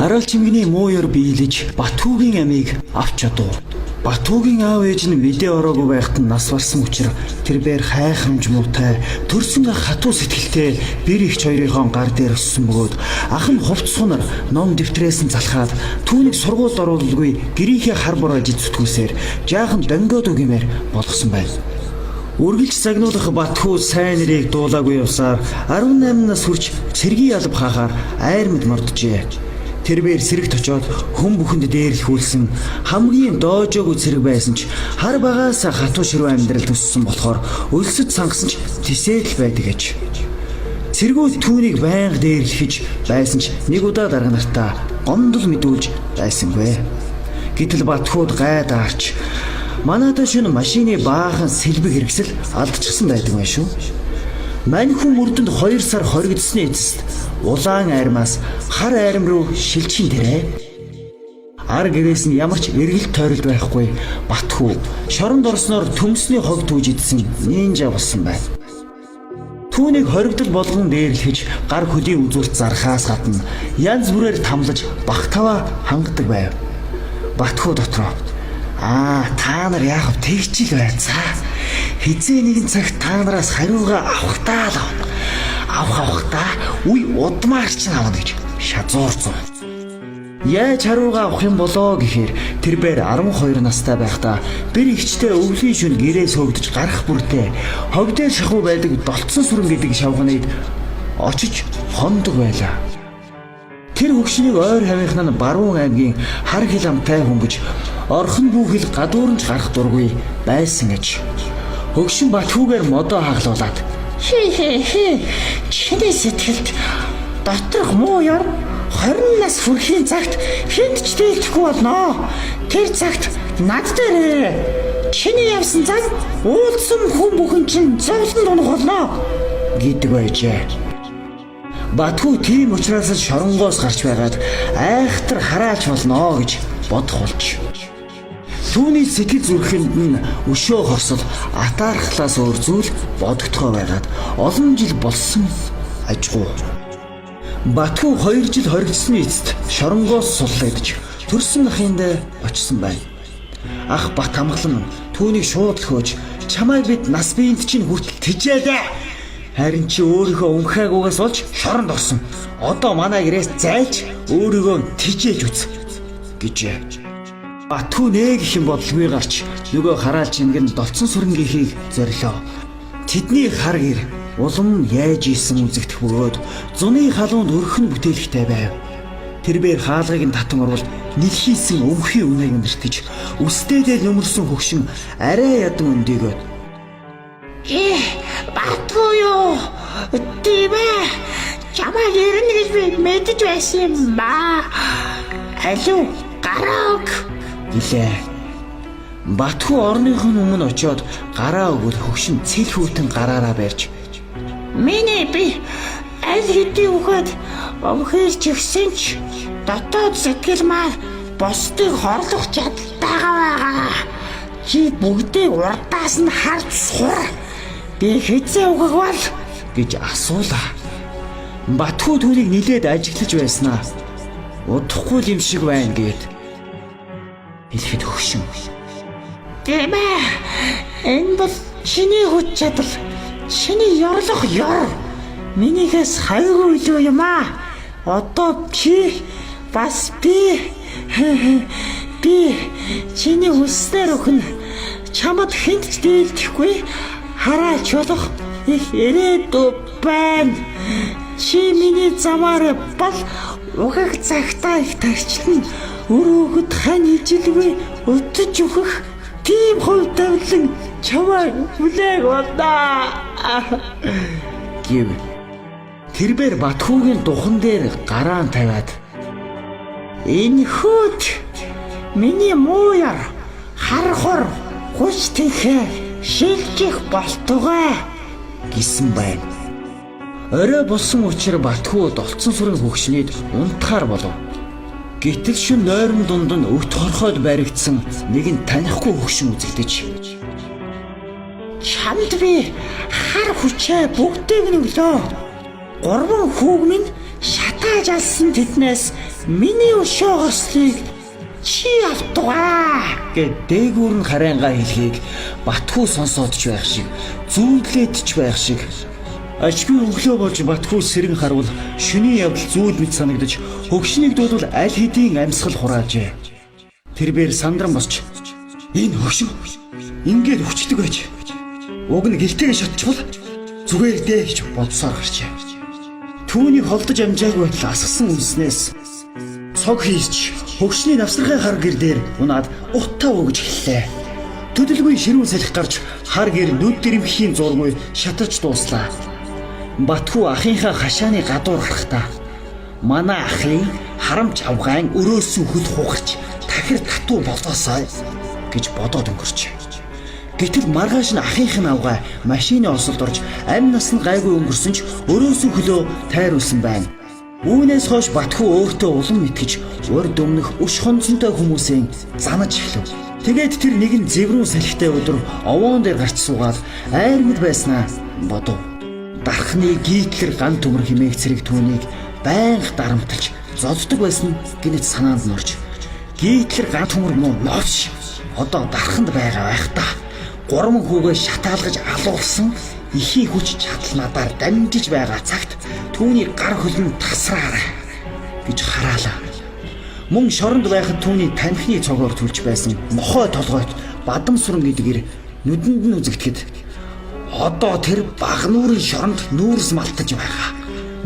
Хараал чимгэний муу ёр биелэж Батхүүгийн амийг авч чадав. Батхүүгийн аав ээж нь мэдээ ороогүй байхад нь нас барсан учраас тэр бээр хайхрамж муутай төрсөн хатуу сэтгэлтэй бэр ихч хоёрын гар дээр өссөн бөгөөд ах нь хувцсунаар ном дэвтрээс нь залхаад түүнийг сургуульд оруулалгүй гэрийнхээ хар бороо зүтгүүсээр жаахан дөнгөөд үгэмээр болгосон байна. Үргэлж загнуулах Батхүү сайн нэрийг дуулаагүй явсаар 18 нас хүрч цэргийн алба хаахаар айрмад морджээ. Тэрээр сэрэгт очоод хүн бүхэнд дээрлэхүүлсэн хамгийн доожоогүй цэрэг байсан ч хар багаас хатуу ширүү амьдрал төссөн болохоор өлсөд сангасан ч тисэл байдаг гэж. Цэргүүд түүнийг байнга дээрлэхэж байсан ч нэг удаа дарга нартаа гомдол мэдүүлж байсангүй. Гэтэл Батхууд гайдаарч манайд шөнө машины баахан сэлбэг хэрэгсэл алдчихсан байдаг байх шүү. Мань хүн мөрдөнд 2 сар хоригдсны эцэст улаан айрмаас хар айрам руу шилжин тэрэ. Ар гэрээс нь ямар ч эргэлт тойролт байхгүй Батхүү шоронд орсноор төмсний хог түүж идсэн нинжа болсон байна. Түүнийг хоригдол болгон дээрлэхэж гар хөдийн үзүүлэлт зархаас гадна янз бүрээр тамлаж багтаваа хангадаг байв. Батхүү дотроо та нар яах вэ тэгчил байцаа. Хизээ нэгэн цагт та нараас хариугаа авахтаа л авахтаа үе удмаарч нь авна гэж шазуурцсан. Яаж хариугаа авах юм болоо гэхээр тэрээр 12 настай байхдаа бэр ихчтэй өвлийн шөнө гэрээс хөөгдөж гарах бүртээ хог дээр шахуу байдаг долцсон сүрэн гэдэг шавханыг очиж хондог байлаа. Тэр хөгшнийг ойр хавийнхнаа нь Баруун аймгийн хар хил амтай хөнгөж орхон бүхэл гадуурнж гарах дургүй байсан гэж. Хөгшин Батхүүгээр модоо хаглуулад чиний сэтгэлд доторх муу ёр 20 нас хүрэхийн цагт хэнд ч дийлдэхгүй болно. Тэр цагт над дээр чиний явсан цаг уулзсан хүн бүхэн чинь зовлон унах болно гэдэг байжээ. Батхүү тийм учраас шоронгоос гарч байгаад айхтар хараалж болно гэж бодох болж. Түүний сэтгэл зүрхэнд нь өшөө хорсол атаархлаас өөр зүйл бодогдохоо байгаад олон жил болсон ажгүй. Батхүү 2 жил хоригдсны эцэст шоронгоос суллагдж төрсөн ахынд очсон байна. Ах Бат амглан түүнийг шууд л хөөж чамайг бид нас биенд чинь хүртэл тижээлээ. Харин чи өөрийнхөө өмхаагүйгээс болж шоронд орсон. Одоо манай гэрээс зайлж өөрийгөө тижээж үз гэжээ. Батхүү нэг их юм бодлгүй гарч нөгөө хараал чингэн долцсон сүрэнгийнхийг зорилоо. Тэдний хар гэр улам яаж исэн үзэгдэх бөгөөд зуны халуунд өрхөн бүтээлхтэй байв. Тэрээр хаалгыг нь татан орвол нэлхийсэн өмхийн үнэг нэртэж үстэдэл нөмөрсөн хөгшин арай ядан өндөгөөд Батхүү юу? Тийм ээ. Чамайг ирнэ гэж би мэдэж байсан юм ба. Алуу гарааг гэлээ. Батхүү орныхон өмнө очиод гараа өгөл хөгшин цэл хүүтэн гараараа барьж миний би аль хэдийн үхэд өмхөж өгсөн ч дотоод сэтгэл маань бусдыг хорлох чадaltaйгаа байгаа. Чи бүгдийг урдаас нь харж сур. Би хэзээ өгөх бол гэж асуулаа. Батхүү түүнийг нилээд ажиглаж байснаа. Удахгүй юм шиг байна гэд хэлэхэд хөгшин. Тийм ээ. Энэ бол чиний хүч чадал. Чиний ёрлох ёр. Минийхээс хайгүй илүү юм аа. Одоо чи бас би чиний хүснээр өхнө. Чамд хэнд ч дийлдэхгүй хараач болох их ирээдүй байна. Чи миний замаар бол угаг цагтаа их тарчлан өрөөгд хань ижилгүй өтөж өгөх тийм хувь тавилан чамайг хүлээг болнаа гэв. Тэрээр Батхүүгийн духан дээр гараан тавиад энэ хөөт миний муу яр харахор хүч тэхэ шилжих болтугай гэсэн байна. Орой болсон учраас Батхүү долцсон сүрэн хөгшнийд унтахаар болов. Гэтэл шин нойрон дунд нь өвт хорхойд баригдсан нэгэн танихгүй хөгшин үзэгдэж чамд би хар хүчээ бүгдийг нь өглөө. Гурван хүүг минь шатааж алсан тэднээс миний өшөө хослыг чи автугаа гэд дээгүүр нь харайнгаа хэлхийг Батхүү сонсоод ч байх шиг зүүдлээд ч байх шиг ажгүй өглөө болж Батхүү сэрэн харвал шөнийн явдал зүйл мэт санагдаж хөгшнийг дуудвал аль хэдийн амьсгал хураажээ. Тэрээр сандран босч энэ хөгшин ингээд хүчдэг байж уг нь гэлтэйгээ шатчихвал зүгээр дээ гэж бодсоор гарчээ. Түүнийг холдож амжаагүй байтал асгасан үнснээс цог хийч хөгшний навсрахын хар гэр дээр унаад утаа өгж эхэллээ. Төдөлгүй ширүүн салхи гарч хар гэр нүд дэрэмхийн зургүй шатарч дууслаа. Батхүү ахынхаа хашааны гадуур гарахдаа манай ахын харамч авгаан өрөөсөн хөл хугарч тахир татуу болоосай гэж бодоод өнгөрч. Гэтэл маргааш нь ахынх нь авгаа машины осолд орж амь нас нь гайгүй өнгөрсөн ч өрөөсөн хөлөө тайруулсан байна. Үүнээс хойш Батхүү өөртөө улам итгэж урд өмнөх өш хонцонтой хүмүүсийн занаж эхлэв. Тэгээд тэр нэгэн зэврүүн салхитай өдөр овоон дээр гарч суугаад айрмад байснаа бодов. Дархны гийтлэр ган төмөр химээх цэрэг түүнийг байнга дарамтлж зоддог байсан гинэт санаанд нь орж гийтлэр ган төмөр муу новш одоо дарханд байгаа байх та. Гурван хүүгээ шатаалгаж алуулсан ихийн хүч чадал надаар дамжиж байгаа цагт түүний гар хөлн тасраарай гэж хараалаа. Мөн шоронд байхад түүний танхины цогоор түлж байсан мохой толгойд бадамсран гэдгээр нүдэнд нь үзэгдэхэд одоо тэр баг нүүрийн шоронд нүүрс малтаж байгаа.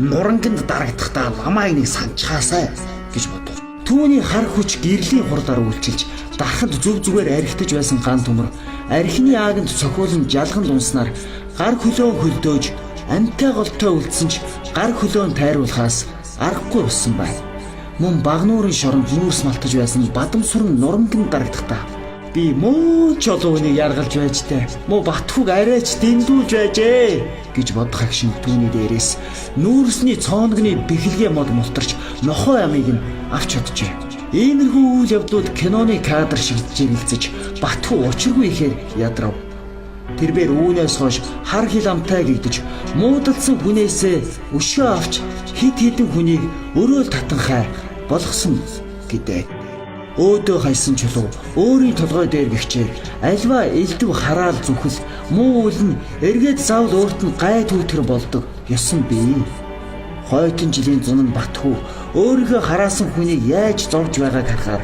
Нуранганд дарагдахдаа ламайг нэг санчхаасай гэж бодов. Түүний хар хүч гэрлийн хурдаар үйлчилж дарахад зүв зүгээр архитаж байсан ган төмөр архины ааганд цохиулан жалганд унснаар гар хөлөө хөлдөөж амтай голтой үлдсэн ч гар хөлөө тайруулахаас аргагүй болсон байна. Мөн баг нүүрийн шоронд нүүрс малтаж байсан бадамсран нуранганд дарагдахдаа би муу ч олооныг яргалж байжтэй. Муу Батхүүг арайч дэндүүлж байжээ гэж бодох агшин түүний дээрээс нүүрсний цооногны бэхэлгээ мод мултарч нохой амийг нь авч чаджээ. Иймэрхүү үйл явдлууд киноны кадр шиг жигэлцэж Батхүү учиргүй ихээр ядрав. Тэрээр үүнээс хойш хар хил амтай гэгдэж муудалсан хүнээсээ өшөө авч хид хідэн хүнийг өрөөл татанхай болгосон гэдэг. Өөдөө хайсан чулуу өөрийн толгой дээр гихчээ альва элдв хараал зүхэл муу үл нь эргээд заавал өөрт нь гай түүтгэр болдог ёсон бий. Хойтон жилийн зунан Батхүү өөрийнхөө хараасан хүнийг яаж зовж байгааг харахаар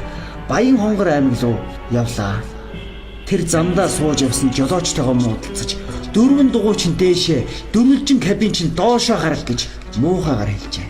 Баян хонгор аймаг руу явлаа. Тэр замдаа сууж явсан жолоочтойгоо муудалцаж дөрвөн дугуйчин дээшээ дөрвөлжин кабин чин доошоо харах гэж муухайгаар хэлжээ.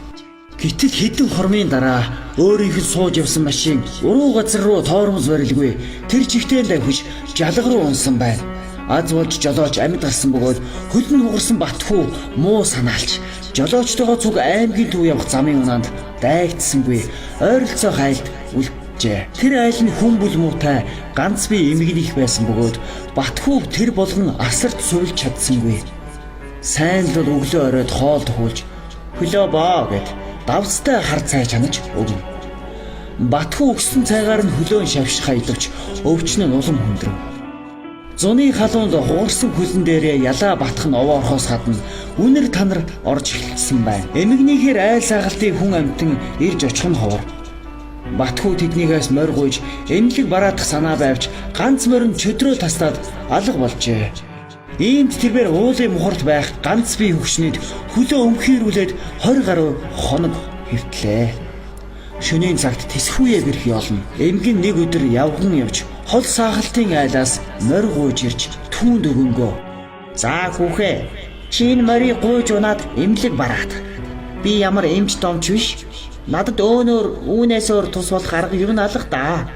Гэтэл хэдэн хормын дараа өөрийнх нь сууж явсан машин уруу газар руу тоормоз барилгүй тэр чигтээ давхиж жалга руу унсан байна. Аз болж жолооч амьд гарсан бөгөөд хөлн хугарсан Батхүү муу санаалж жолоочтойгоо цуг аймгийн төв явах замын унаанд дайгдсангүй ойролцоо хайлт үлджээ. Тэр айл нь хүн бүл муутай ганц бие эмгэнийх байсан бөгөөд Батхүүг тэр болгон асарт сувилж чадсангүй. Сайн л өглөө оройд хоол тохиулж хөлөө баа гэд давцтай хар цай чанаж өгнө. Батхүү өгсөн цайгаар нь хөлөөн шавшихаа идвч өвчин нь улам хүндрэв. Зуны халуунд хугарсан хөлн дээрээ ялаа батх нь овоорхоос гадна үнэр танар орж эхэлсэн байна. Эмгэнийхээр айл сагалтын хүн амтан ирж очих нь ховор. Батхүү тэднийгээс морь гуйж эмнэлэг бараадах санаа байвч ганц морин чөдрөө тастаад алга болжээ. Иймд тэрээр уулын мухарт байх ганц бие хөвшнөд хөлөө өмхийрүүлээд 20 гаруй хоног хэвтлээ. Шөнийн цагт тэсхүүе гэрх явна. Эмгэн нэг өдөр явган явж хол саахалтын айлаас морь гуйж ирж түүнд өгөнгөө. За хүүхээ, чи энэ морийг гуйж унаад эмнэлэг бараад. Би ямар эмч домч биш. Надад өөнөр үүнээс өөр тус болох арга юу н алга да.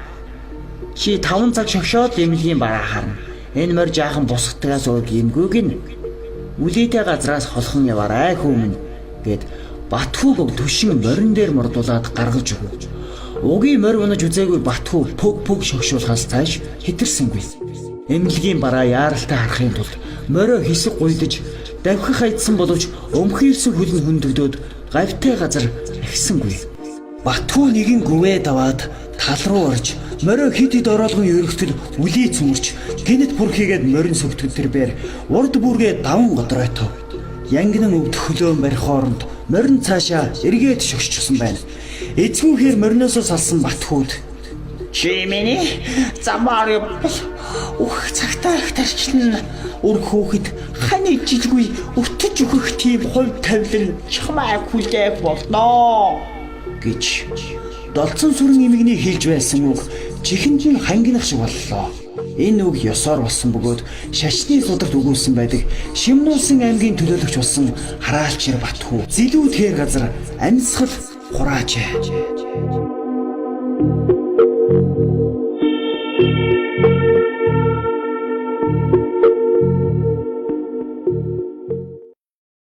Чи 5 цаг шогшоод эмнэлгийн бараа харна. Энэ морь жаахан бусгатгаас өөр гимгүйг нь үлээтэй газраас холхон яваарай хүмүүн гэд Батхүүг төшин морин дээр мордуулаад гаргаж өгөв. Угийн морь унаж үзээгүй Батхүү пөг шогшуулахаас цааш хитэрсэнгүй. Эмнэлгийн бараа яаралтай харахын тулд морио хэсэг гуйдаж давхих хайдсан боловч өмхийрсэн хөлн хөндөгдөөд гавьтай газар ахисангүй. Батхүү нэгэн гүвээ даваад тал руу орж морио хид ороолгон өргөтөл үлий цөмөрч гинэт бүрхийгээд морин сүгтгэд тэрээр урд бүргээ даван годройтов. Янгинан өвдөх хөлөөн барих хооронд морин цаашаа эргээд шогшчихсон байна. Эцгүүхээр мориноос салсан Батхүүд чи миний замаар явбал ух цагтаа их тарчлан өр хөөхд хань жижиггүй өтөж өгөх тийм хувь тавилан чамайг хүлээх болноо гэж долцсон сүрэн эмэгний хэлж байсан үг чихэнжин хангинах шиг боллоо. Энэ үг ёсоор болсон бөгөөд шашны сударт өгүүлсэн байдаг Шимнуусан аймгийн төлөөлөгч болсон Хараалчир Батхүү зэлүү тэр газар амьсгал хураажээ.